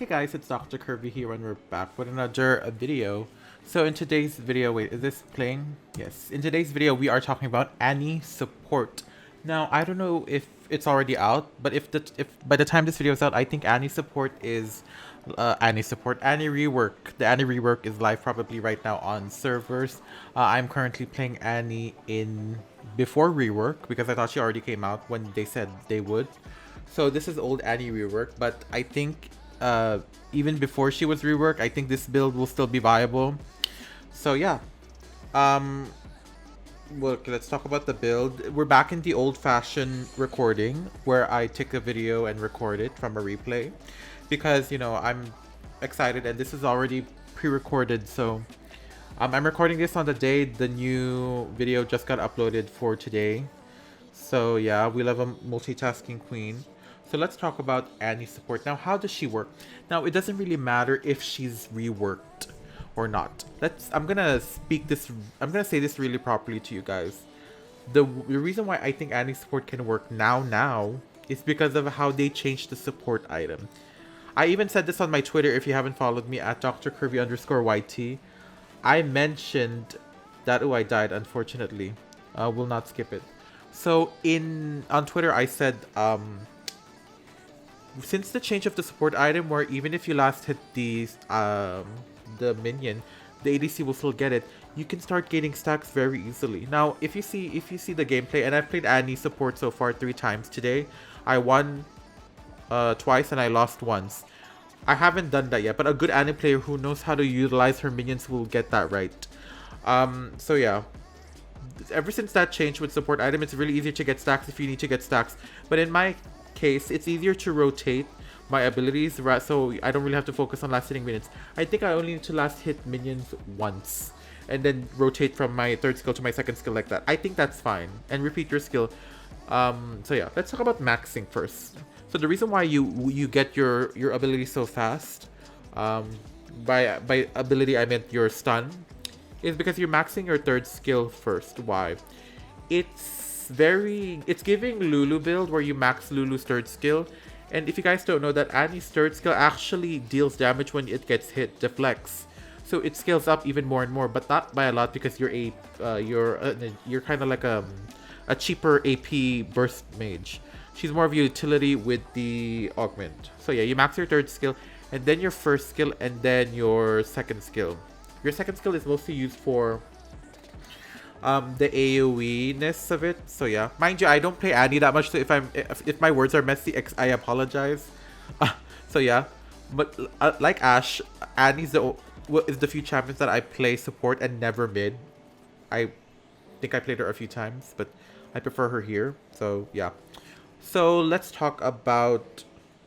Hey guys, it's Dr. Kirby here and we're back with another video. So in today's video, wait, is this playing? Yes. In today's video, we are talking about Annie support. Now, I don't know if it's already out, but if by the time this video is out, I think Annie support is Annie Rework. The Annie Rework is live probably right now on servers. I'm currently playing Annie in before rework because I thought she already came out when they said they would. So this is old Annie Rework, but I think even before she was reworked, I think this build will still be viable. So yeah. Well, okay, let's talk about the build. We're back in the old-fashioned recording where I take a video and record it from a replay because, you know, I'm excited and this is already pre-recorded. So I'm recording this on the day the new video just got uploaded for today. So yeah, we love a multitasking queen. So let's talk about Annie's support. Now, how does she work? Now, it doesn't really matter if she's reworked or not. I'm gonna say this really properly to you guys. The reason why I think Annie's support can work now is because of how they changed the support item. I even said this on my Twitter if you haven't followed me at drkirby_YT. I mentioned that, oh, I died, unfortunately. We'll not skip it. So on Twitter, I said, since the change of the support item, where even if you last hit the minion, the ADC will still get it. You can start getting stacks very easily. Now, if you see the gameplay, and I've played Annie support so far 3 times today. I won twice and I lost once. I haven't done that yet, but a good Annie player who knows how to utilize her minions will get that right. So yeah. Ever since that change with support item, it's really easier to get stacks if you need to get stacks. But in my case, it's easier to rotate my abilities, so I don't really have to focus on last hitting minions. I think I only need to last hit minions once and then rotate from my third skill to my second skill like that. I think that's fine. And repeat your skill. So yeah, let's talk about maxing first. So the reason why you get your ability so fast, by ability I meant your stun, is because you're maxing your third skill first. Why? It's giving Lulu build where you max Lulu's third skill. And if you guys don't know that Annie's third skill actually deals damage when it gets hit, deflects. So it scales up even more and more, but not by a lot because you're kind of like a cheaper AP burst mage. She's more of a utility with the augment. So yeah, you max your third skill and then your first skill and then your second skill. Your second skill is mostly used for the AoE-ness of it. So yeah, mind you, I don't play Annie that much, so if my words are messy, I apologize. So yeah, but like Ash, Annie's is the few champions that I play support and never mid. I think I played her a few times, but I prefer her here. So yeah. So let's talk about.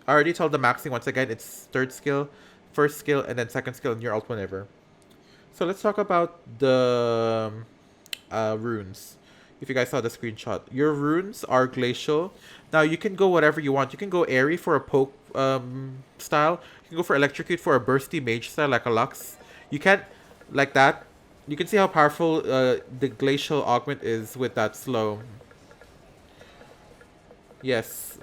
I already told the maxing once again. It's third skill, first skill, and then second skill, and your ult whenever. So let's talk about the runes. If you guys saw the screenshot, your runes are glacial. Now you can go whatever you want. You can go airy for a poke style. You can go for electrocute for a bursty mage style like a Lux. You can't like that. You can see how powerful the glacial augment is with that slow. Yes.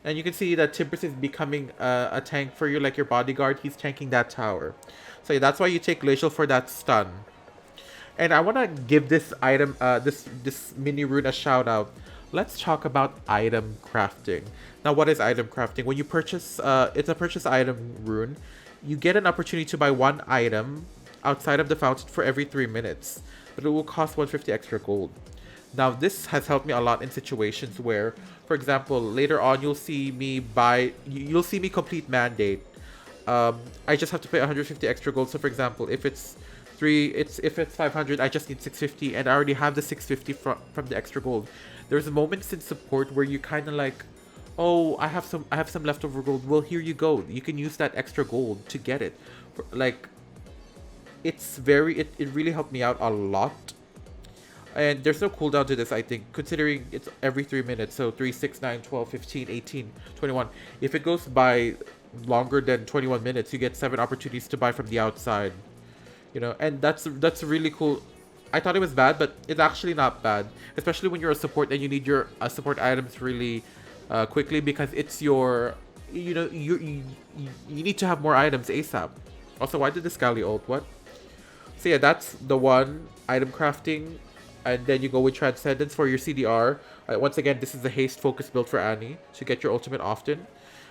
And you can see that Timbers is becoming a tank for you, like your bodyguard. He's tanking that tower. So yeah, that's why you take Glacial for that stun. And I want to give this item, this mini rune a shout out. Let's talk about item crafting. Now, what is item crafting? When you purchase, it's a purchase item rune. You get an opportunity to buy 1 item outside of the fountain for every 3 minutes. But it will cost 150 extra gold. Now, this has helped me a lot in situations where, for example, later on, you'll see me complete mandate. I just have to pay 150 extra gold. So, for example, if it's 500, I just need 650, and I already have the 650 from the extra gold. There's moments in support where you kind of like, oh, I have some leftover gold. Well, here you go. You can use that extra gold to get it. Like, it really helped me out a lot. And there's no cooldown to this, I think, considering it's every 3 minutes. So 3, 6, 9, 12, 15, 18, 21. If it goes by longer than 21 minutes, you get 7 opportunities to buy from the outside. You know, and that's really cool. I thought it was bad, but it's actually not bad. Especially when you're a support and you need your support items really quickly, because it's your you know, you need to have more items ASAP. Also, why did the Scally ult? What? So yeah, that's the one item crafting, and then you go with Transcendence for your CDR. Once again, this is the haste focus build for Annie. So get your ultimate often.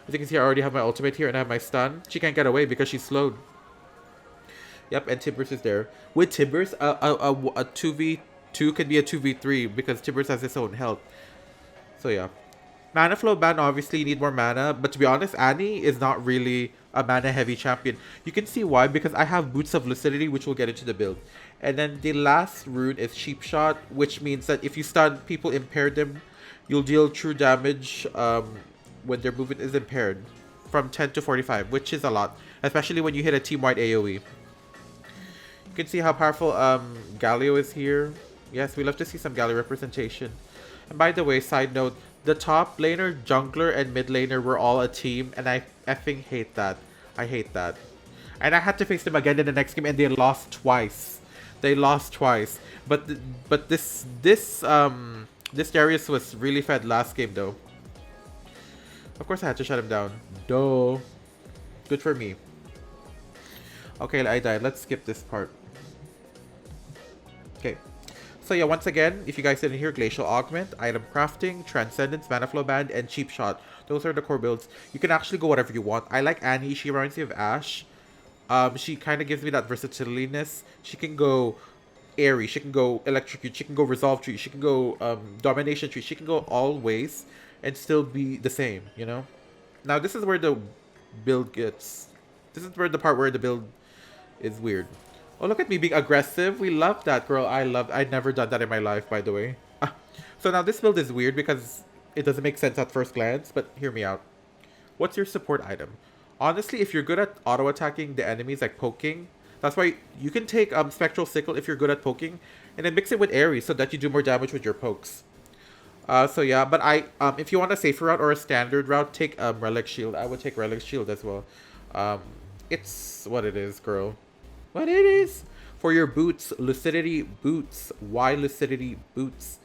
As you can see, I already have my ultimate here and I have my stun. She can't get away because she's slowed. Yep, and Tibbers is there. With Tibbers, a 2v2 can be a 2v3 because Tibbers has his own health. So yeah. Mana flow ban, obviously you need more mana, but to be honest, Annie is not really a mana heavy champion. You can see why, because I have Boots of Lucidity, which will get into the build. And then the last rune is Sheep Shot, which means that if you stun people, impair them, you'll deal true damage when their movement is impaired from 10 to 45, which is a lot, especially when you hit a team-wide AoE. You can see how powerful Galio is here. Yes, we love to see some Galio representation. And by the way, side note, the top laner, jungler, and mid laner were all a team, and I effing hate that. I hate that. And I had to face them again in the next game, and they lost twice. They lost twice. But this Darius was really fed last game though. Of course, I had to shut him down. Duh. Good for me. Okay, I died. Let's skip this part. Okay. So yeah, once again, if you guys didn't hear, Glacial Augment, Item Crafting, Transcendence, Mana Flow Band, and Cheap Shot. Those are the core builds. You can actually go whatever you want. I like Annie. She reminds me of Ashe. She kind of gives me that versatiliness. She can go Airy. She can go Electrocute. She can go Resolve Tree. She can go Domination Tree. She can go all ways and still be the same, you know? Now, this is where the build gets... This is where the part where the build is weird. Oh, look at me being aggressive. We love that, girl. I'd never done that in my life, by the way. So now this build is weird because it doesn't make sense at first glance, but hear me out. What's your support item? Honestly, if you're good at auto-attacking the enemies, like poking, that's why you can take Spectral Sickle if you're good at poking, and then mix it with Ares so that you do more damage with your pokes. So yeah, but if you want a safer route or a standard route, take Relic Shield. I would take Relic Shield as well. It's what it is, girl. What it is. For your boots, Lucidity Boots. Why Lucidity Boots?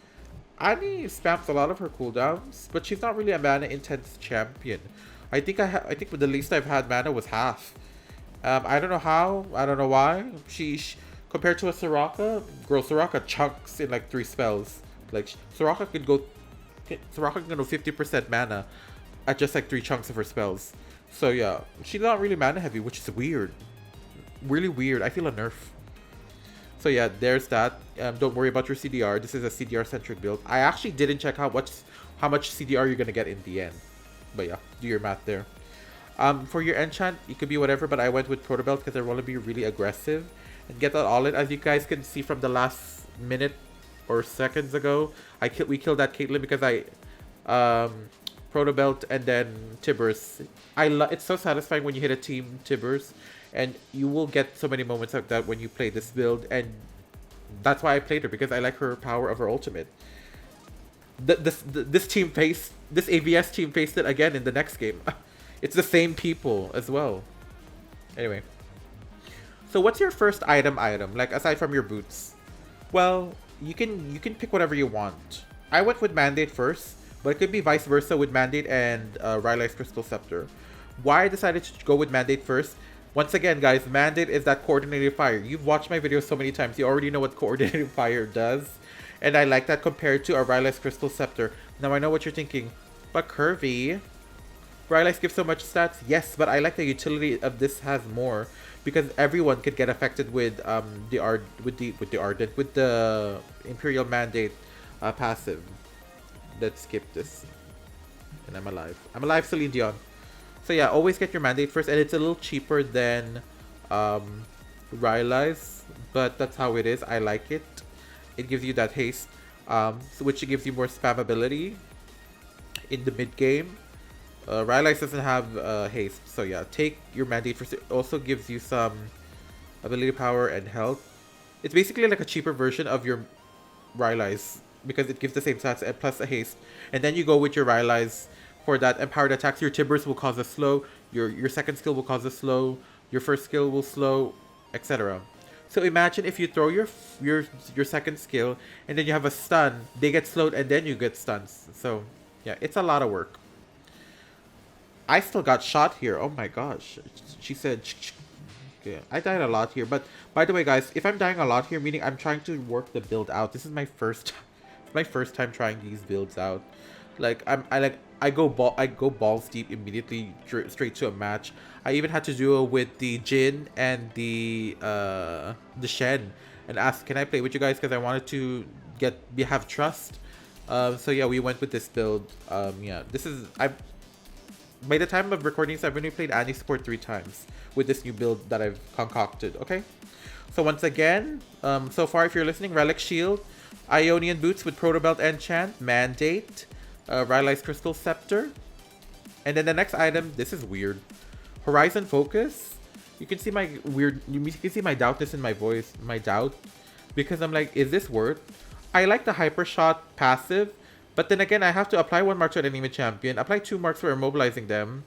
Annie spams a lot of her cooldowns, but she's not really a mana intense champion. I think the least I've had mana was half. I don't know how. I don't know why. She compared to a Soraka, girl, Soraka chunks in like 3 spells. Like Soraka can go 50% mana at just like 3 chunks of her spells. So yeah, she's not really mana heavy, which is weird. Really weird. I feel a nerf. So yeah, there's that. Don't worry about your CDR. This is a CDR centric build. I actually didn't check out how much CDR you're gonna get in the end. But yeah, do your math there. For your enchant, it could be whatever, but I went with Protobelt because I want to be really aggressive and get that all in. As you guys can see from the last minute or seconds ago, we killed that Caitlyn because I Protobelt and then Tibbers. It's so satisfying when you hit a team Tibbers, and you will get so many moments like that when you play this build, and that's why I played her, because I like her power of her ultimate. This AVS team faced it again in the next game. It's the same people as well. Anyway. So what's your first item, like aside from your boots? Well, you can pick whatever you want. I went with Mandate first, but it could be vice versa with Mandate and Rylai's Crystal Scepter. Why I decided to go with Mandate first? Once again, guys, Mandate is that coordinated fire. You've watched my videos so many times. You already know what coordinated fire does. And I like that compared to a Rylai's Crystal Scepter. Now, I know what you're thinking. But Curvy, Rylai's gives so much stats. Yes, but I like the utility of this has more. Because everyone could get affected with the Imperial Mandate passive. Let's skip this. And I'm alive. I'm alive, Celine Dion. So yeah, always get your Mandate first, and it's a little cheaper than Rylai's, but that's how it is. I like it. It gives you that haste, which gives you more spamability in the mid game. Rylai's doesn't have haste, so yeah, take your Mandate first. It also gives you some ability power and health. It's basically like a cheaper version of your Rylai's, because it gives the same stats and plus a haste, and then you go with your Rylai's for that empowered attacks. Your Tibbers will cause a slow, your second skill will cause a slow, your first skill will slow, etc. So imagine if you throw your second skill and then you have a stun, they get slowed and then you get stuns. So yeah, it's a lot of work. I still got shot here. Oh my gosh. She said, okay, I died a lot here. But by the way, guys, if I'm dying a lot here, meaning I'm trying to work the build out. This is my first, my first time trying these builds out. Like I go balls deep immediately straight to a match. I even had to do it with the Jin and the Shen, and ask, can I play with you guys, because I wanted to have trust. So yeah, we went with this build. Yeah, this is by the time of recording this, I've only played Annie support 3 times with this new build that I've concocted. Okay, so once again, so far, if you're listening, Relic Shield, Ionian Boots with Proto Belt Enchant, Mandate, Rylai's Crystal Scepter, and then the next item, this is weird, Horizon Focus. You can see my weird, you can see my doubtness in my voice, my doubt, because I'm like, is this worth? I like the Hyper Shot passive, but then again, I have to apply 1 mark to an enemy champion, apply 2 marks for immobilizing them,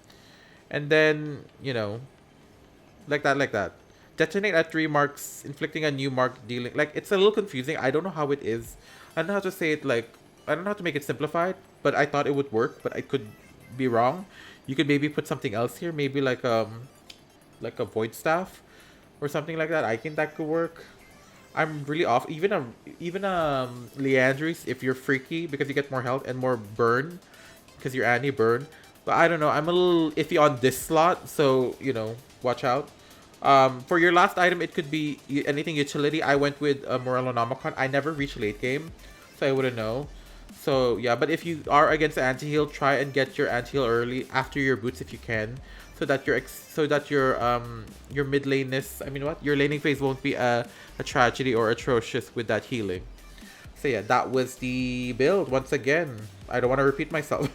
and then, you know, like that. Detonate at 3 marks, inflicting a new mark, dealing... Like, it's a little confusing. I don't know how it is. I don't know how to say it, like... I don't know how to make it simplified, but I thought it would work, but I could be wrong. You could maybe put something else here, maybe like a Void Staff or something like that. I think that could work. I'm really off. Even Leandris, if you're freaky, because you get more health and more burn, because you're Annie burn. But I don't know. I'm a little iffy on this slot, so, you know, watch out. For your last item, it could be anything utility. I went with Morellonomicon. I never reached late game, so I wouldn't know. So yeah, but if you are against the anti-heal, try and get your anti-heal early after your boots if you can, so that your mid laneness, I mean what, your laning phase won't be a tragedy or atrocious with that healing. So yeah, that was the build. Once again, I don't want to repeat myself.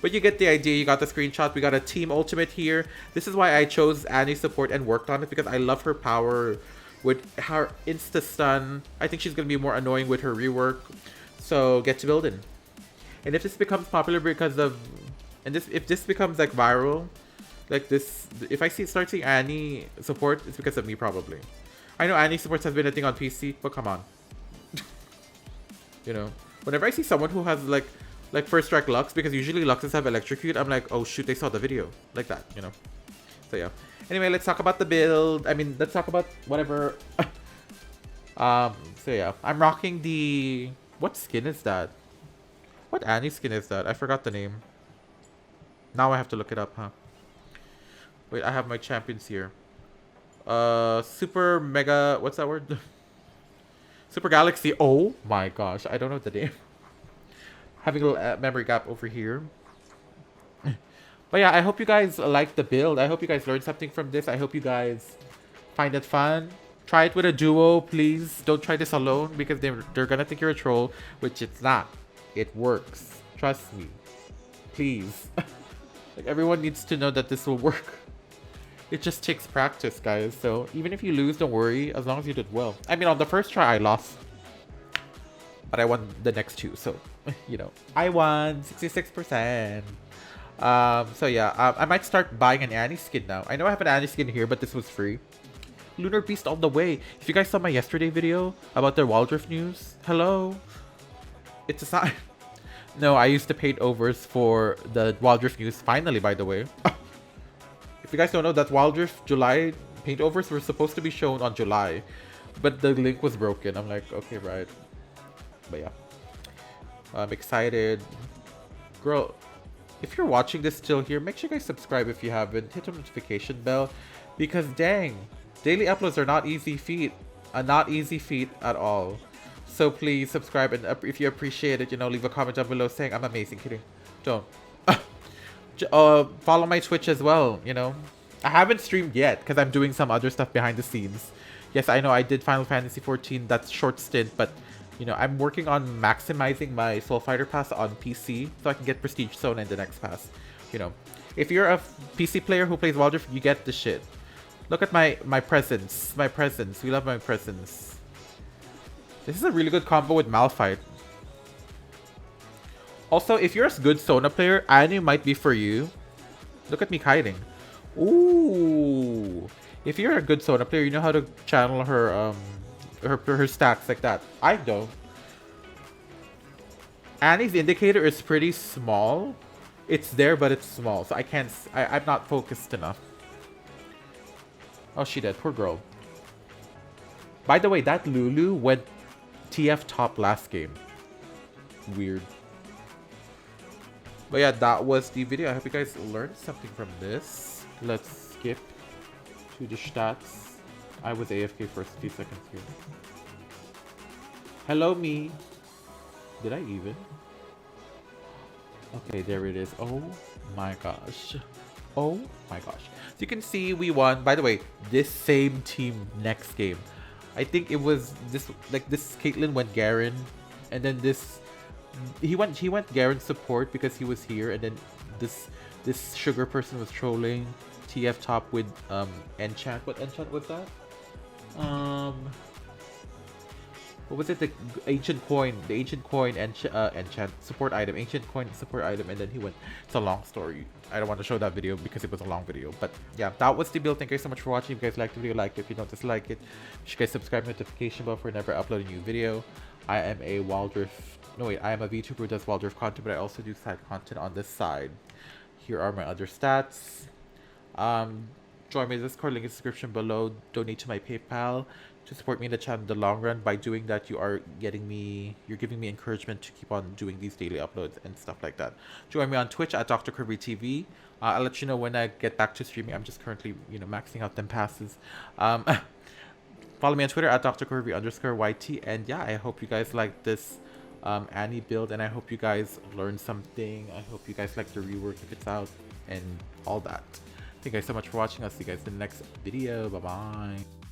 But you get the idea. You got the screenshot. We got a team ultimate here. This is why I chose Annie support and worked on it, because I love her power with her insta stun. I think she's gonna be more annoying with her rework. So get to building. And if this becomes popular because of, if this becomes like viral, like this, if I start seeing Annie support, it's because of me probably. I know Annie supports has been a thing on PC, but come on. You know, whenever I see someone who has like first strike Lux, because usually Luxes have electrocute, I'm like, oh shoot, they saw the video. Like that, you know. So yeah. Anyway, let's talk about the build. I mean, let's talk about whatever. So yeah, I'm rocking the... What skin is that? What Annie skin is that? I forgot the name. Now I have to look it up, huh? Wait, I have my champions here. Super Mega... What's that word? Super Galaxy. Oh my gosh, I don't know the name. Having a little memory gap over here. But yeah, I hope you guys like the build. I hope you guys learned something from this. I hope you guys find it fun. Try it with a duo, please. Don't try this alone, because they're gonna think you're a troll, which it's not. It works. Trust me. Please. Like, everyone needs to know that this will work. It just takes practice, guys. So even if you lose, don't worry, as long as you did well. I mean, on the first try, I lost. But I won the next 2, so, you know. I won 66%. So yeah, I might start buying an Annie skin now. I know I have an Annie skin here, but this was free. Lunar Beast all the way. If you guys saw my yesterday video about the Wildrift news, hello. It's a sign. No, I used to paint overs for the Wildrift news. Finally, by the way. If you guys don't know, that Wildrift July paint overs were supposed to be shown on July, but the link was broken. I'm like, okay, right. But yeah, I'm excited. Girl, if you're watching this still here, make sure you guys subscribe if you haven't. Hit the notification bell, because dang, daily uploads are not easy feat. Not easy feat at all. So please subscribe, and if you appreciate it, you know, leave a comment down below saying I'm amazing. Kidding. Don't. Follow my Twitch as well, you know. I haven't streamed yet because I'm doing some other stuff behind the scenes. Yes, I know I did Final Fantasy 14, that's short stint, but you know, I'm working on maximizing my Soul Fighter pass on PC so I can get Prestige Zone in the next pass. You know, if you're a PC player who plays Wildrift, you get the shit. Look at my presence. My presence. We love my presence. This is a really good combo with Malphite. Also, if you're a good Sona player, Annie might be for you. Look at me kiting. Ooh. If you're a good Sona player, you know how to channel her her stacks like that. I don't. Annie's indicator is pretty small, It's there, but it's small, so I can't. I'm not focused enough. Oh, she did. Poor girl. By the way, that Lulu went TF top last game. Weird. But yeah, that was the video. I hope you guys learned something from this. Let's skip to the stats. I was AFK for a few seconds here. Hello, me. Did I even? Okay, there it is. Oh my gosh. Oh my gosh. So you can see we won. By the way, this same team next game. I think it was this, like this Caitlyn went Garen, and then this he went Garen support because he was here, and then this sugar person was trolling TF top with enchant. What enchant was that? What was it? The ancient coin, enchant support item, ancient coin support item, and then he went. It's a long story. I don't want to show that video because it was a long video. But yeah, that was the build. Thank you guys so much for watching. If you guys liked the video, like it. If you don't dislike it, you should guys subscribe, notification bell for never upload a new video. I am a Wildrift. No wait, I am a VTuber who does Wildrift content, but I also do side content on this side. Here are my other stats. Join my Discord, link in the description below. Donate to my PayPal to support me in the channel in the long run. By doing that, you're giving me encouragement to keep on doing these daily uploads and stuff like that. Join me on Twitch at Dr. Kirby TV. I'll let you know when I get back to streaming. I'm just currently, maxing out them passes. Follow me on Twitter at Dr. Kirby _YT. And yeah, I hope you guys like this Annie build, and I hope you guys learned something. I hope you guys like the rework if it's out and all that. Thank you guys so much for watching. I'll see you guys in the next video. Bye bye.